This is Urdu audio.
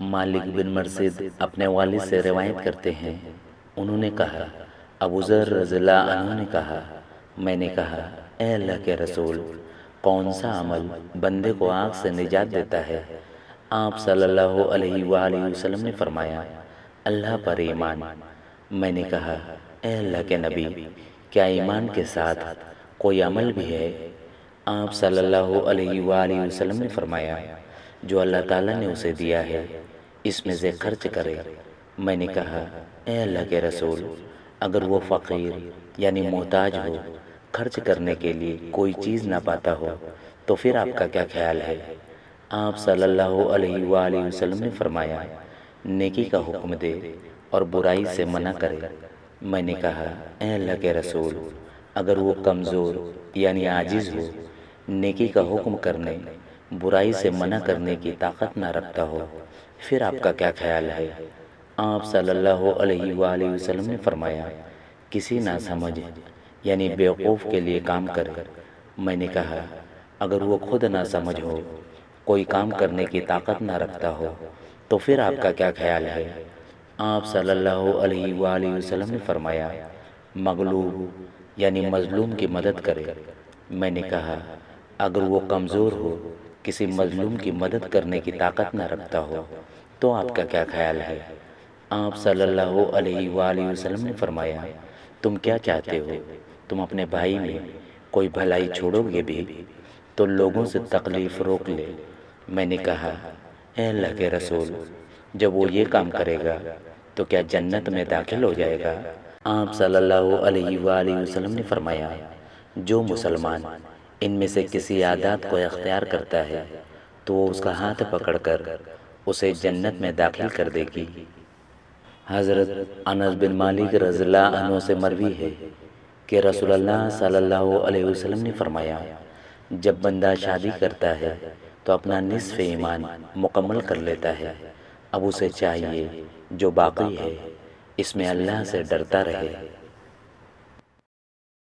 مالک بن مرثد اپنے والد سے روایت کرتے ہیں، انہوں نے کہا، ابو ذر رضی اللہ عنہ نے کہا، میں نے کہا، اے اللہ کے رسول، کون سا عمل بندے کو آگ سے نجات دیتا ہے؟ آپ صلی اللہ علیہ وآلہ وسلم نے فرمایا، اللہ پر ایمان۔ میں نے کہا، اے اللہ کے نبی، کیا ایمان کے ساتھ کوئی عمل بھی ہے؟ آپ صلی اللہ علیہ وآلہ وسلم نے فرمایا، جو اللہ تعالیٰ نے اسے دیا ہے اس میں سے خرچ کرے۔ میں نے کہا، اے اللہ کے رسول، اگر وہ فقیر یعنی محتاج ہو، خرچ کرنے کے لیے کوئی چیز نہ پاتا ہو تو پھر آپ کا کیا خیال ہے؟ آپ صلی اللہ علیہ وآلہ وسلم نے فرمایا، نیکی کا حکم دے اور برائی سے منع کرے۔ میں نے کہا، اے اللہ کے رسول، اگر وہ کمزور یعنی عاجز ہو، نیکی کا حکم کرنے، برائی سے منع کرنے کی طاقت نہ رکھتا ہو، پھر آپ کا کیا خیال ہے؟ آپ صلی اللہ علیہ وآلہ وسلم نے فرمایا، کسی ناسمجھ یعنی بیوقوف کے لیے کام کرے۔ میں نے کہا، اگر وہ خود ناسمجھ ہو، کوئی کام کرنے کی طاقت نہ رکھتا ہو تو پھر آپ کا کیا خیال ہے؟ آپ صلی اللہ علیہ وآلہ وسلم نے فرمایا، مغلوب یعنی مظلوم کی مدد کرے۔ میں نے کہا، اگر وہ کمزور ہو، کسی مظلوم کی مدد کرنے کی طاقت نہ رکھتا ہو تو آپ کا کیا خیال ہے؟ آپ صلی اللہ علیہ وآلہ وسلم نے فرمایا، تم کیا چاہتے ہو؟ تم اپنے بھائی میں کوئی بھلائی چھوڑو گے بھی تو لوگوں سے تکلیف روک لے۔ میں نے کہا، اے اللہ کے رسول، جب وہ یہ کام کرے گا تو کیا جنت میں داخل ہو جائے گا؟ آپ صلی اللہ علیہ وآلہ وسلم نے فرمایا، جو مسلمان ان میں سے کسی عادات کو اختیار کرتا ہے تو وہ اس کا ہاتھ پکڑ کر اسے جنت میں داخل کر دے گی۔ حضرت انس بن مالک رضی اللہ عنہ سے مروی ہے کہ رسول اللہ صلی اللہ علیہ وسلم نے فرمایا، جب بندہ شادی کرتا ہے تو اپنا نصف ایمان مکمل کر لیتا ہے، اب اسے چاہیے جو باقی ہے اس میں اللہ سے ڈرتا رہے۔